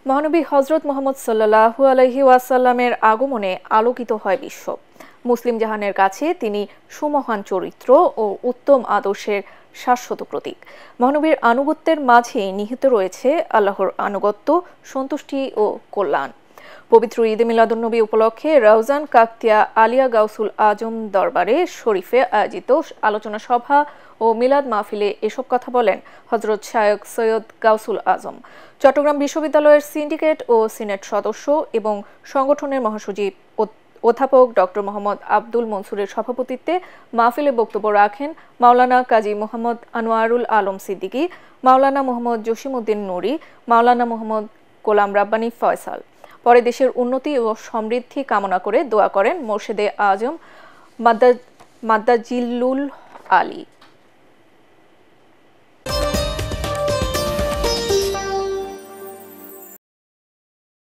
মহানবী হযরত মুহাম্মদ সাল্লাল্লাহু আলাইহি ওয়াসাল্লামের আগমনে আলোকিত হয় বিশ্ব। মুসলিম জাহানের কাছে তিনি সুমহান চরিত্র ও উত্তম আদর্শের শাশ্বত প্রতীক। মহানবীর আনুগত্যের মাঝে নিহিত রয়েছে আল্লাহর আনুগত্য, সন্তুষ্টি ও কল্যাণ। পবিত্র ঈদে মিলাদুন্নবী উপলক্ষে রওজান কাকতিয়া আলিয়া গাউসুল আজম দরবারে শরীফে আয়োজিত আলোচনা সভা ও মিলাদ মাহফিলে এসব কথা বলেন হযরত শায়খ সৈয়দ গাউসুল আজম। চট্টগ্রাম বিশ্ববিদ্যালয়ের সিন্ডিকেট ও সিনেট সদস্য এবং সংগঠনের মহাসচিব অধ্যাপক ডক্টর মোহাম্মদ আব্দুল মনসুরের সভাপতিত্বে মাহফিলে বক্তব্য রাখেন মাওলানা কাজী মোহাম্মদ আনোয়ারুল আলম সিদ্দিকী, মাওলানা মোহাম্মদ জসিমউদ্দিন নুরী, মাওলানা মোহাম্মদ গোলাম রাব্বানী ফয়সাল। পরে দেশের উন্নতি ও সমৃদ্ধি কামনা করে দোয়া করেন মোর্শেদে আজম মাদ্দাজিল্লুল আলী।